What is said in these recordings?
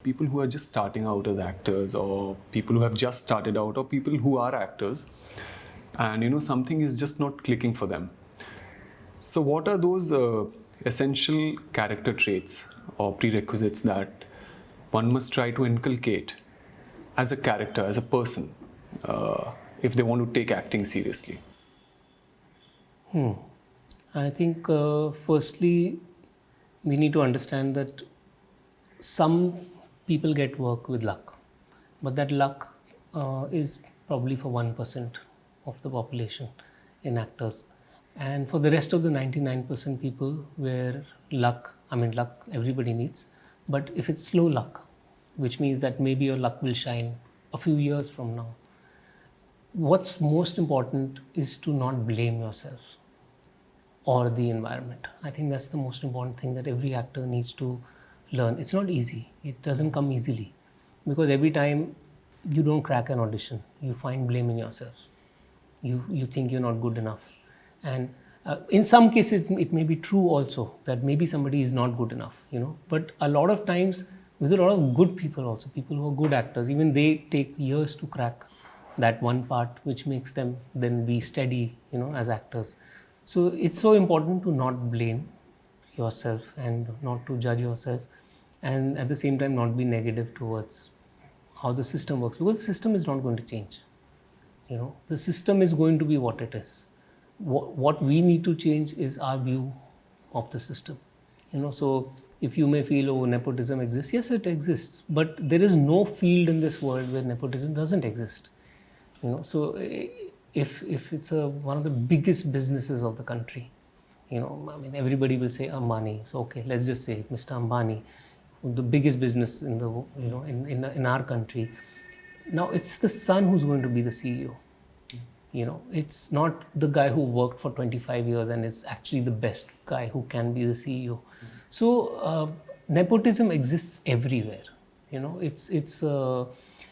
people who are just starting out as actors, or people who have just started out, or people who are actors, and something is just not clicking for them. So what are those essential character traits or prerequisites that one must try to inculcate as a character, as a person, if they want to take acting seriously? I think firstly, we need to understand that some people get work with luck, but that luck is probably for 1% of the population in actors. And for the rest of the 99% people, where luck everybody needs, but if it's slow luck, which means that maybe your luck will shine a few years from now, what's most important is to not blame yourself or the environment. I think that's the most important thing that every actor needs to learn. It's not easy. It doesn't come easily, because every time you don't crack an audition, you find blame in yourself. You think you're not good enough. And in some cases, it may be true also that maybe somebody is not good enough, But a lot of times, with a lot of good people also, people who are good actors, even they take years to crack that one part, which makes them then be steady, as actors. So it's so important to not blame yourself and not to judge yourself, and at the same time not be negative towards how the system works, because the system is not going to change. The system is going to be what it is. What we need to change is our view of the system. So if you may feel, oh, nepotism exists, yes, it exists, but there is no field in this world where nepotism doesn't exist. So if it's one of the biggest businesses of the country, everybody will say Ambani. So okay, let's just say Mr. Ambani, the biggest business in the in our country. Now it's the son who's going to be the CEO. It's not the guy who worked for 25 years and is actually the best guy who can be the CEO. So nepotism exists everywhere. It's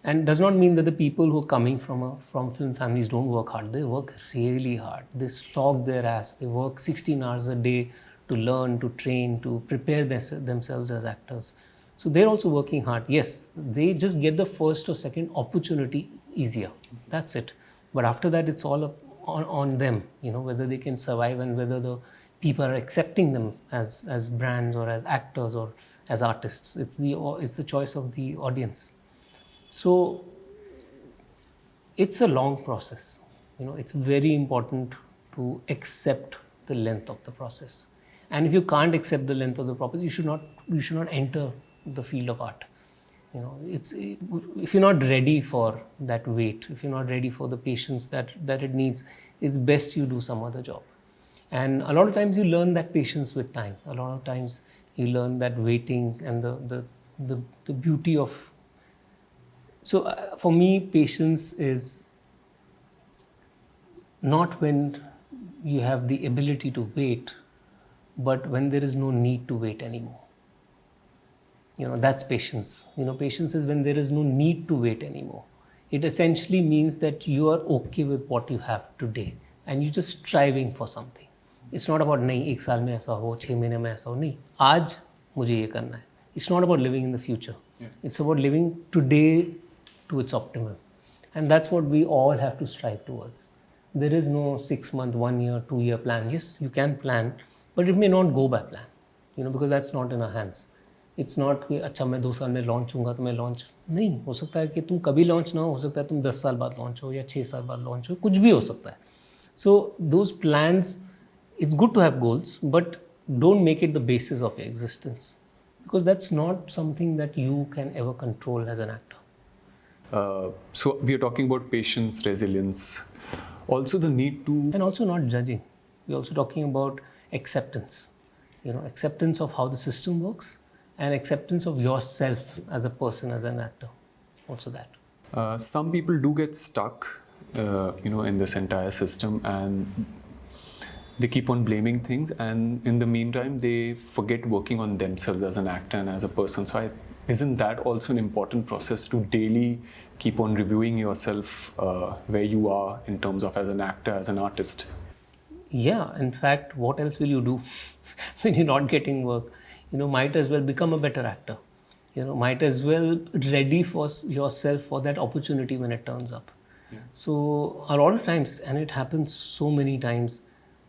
and does not mean that the people who are coming from film families don't work hard. They work really hard. They slog their ass. They work 16 hours a day to learn, to train, to prepare themselves as actors. So they're also working hard. Yes, they just get the first or second opportunity easier. That's it. But after that, it's all on them, whether they can survive and whether the people are accepting them as brands or as actors or as artists. It's the choice of the audience. So it's a long process. It's very important to accept the length of the process. And if you can't accept the length of the process, you should not enter the field of art. If you're not ready for that wait, if you're not ready for the patience that it needs, it's best you do some other job. And a lot of times you learn that patience with time. A lot of times you learn that waiting and the beauty of. So for me, patience is not when you have the ability to wait, but when there is no need to wait anymore. That's patience. Patience is when there is no need to wait anymore. It essentially means that you are okay with what you have today and you're just striving for something. It's not about नहीं एक साल में ऐसा हो 6 महीने में ऐसा हो नहीं आज मुझे ये करना है. It's not about living in the future. Yeah. It's about living today to its optimum, and that's what we all have to strive towards. There is no 6 month, 1 year, 2 year plan. Yes, you can plan, but it may not go by plan. Because that's not in our hands. It's not कि अच्छा मैं 2 साल में launch होऊंगा तो मैं launch नहीं हो सकता है कि तुम कभी लॉन्च ना हो सकता है तुम 10 साल बाद लॉन्च हो या 6 साल बाद लॉन्च हो कुछ भी हो सकता है. So those plans, it's good to have goals, but don't make it the basis of your existence, because that's not something that you can ever control as an actor. So we are talking about patience, resilience, also the need to, and also not judging. We're also talking about acceptance. Acceptance of how the system works and acceptance of yourself as a person, as an actor. Also that. Some people do get stuck, in this entire system, and they keep on blaming things, and in the meantime, they forget working on themselves as an actor and as a person. So isn't that also an important process to daily keep on reviewing yourself where you are in terms of as an actor, as an artist? Yeah, in fact, what else will you do when you're not getting work? Might as well become a better actor. might as well ready yourself for that opportunity when it turns up. So a lot of times, and it happens so many times,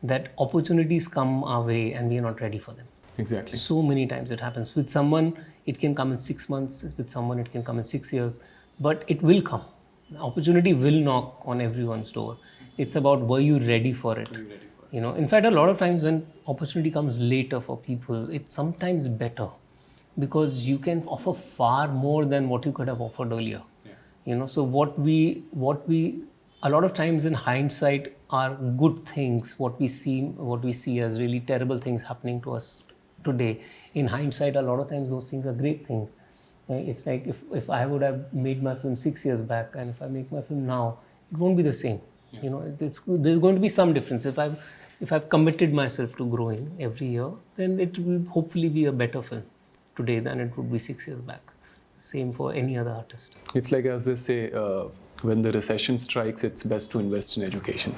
that opportunities come our way and we are not ready for them. Exactly. So many times it happens. With someone, it can come in 6 months. With someone, it can come in 6 years. But it will come. The opportunity will knock on everyone's door. It's about, were you ready for it? In fact, a lot of times when opportunity comes later for people, it's sometimes better because you can offer far more than what you could have offered earlier. So what we a lot of times in hindsight are good things. What we see as really terrible things happening to us today, in hindsight, a lot of times those things are great things. It's like if I would have made my film 6 years back, and if I make my film now, it won't be the same. There's going to be some difference. If I've committed myself to growing every year, then it will hopefully be a better film today than it would be 6 years back. Same for any other artist. It's like, as they say, when the recession strikes, it's best to invest in education.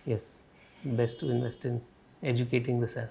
Yes, best to invest in educating the self.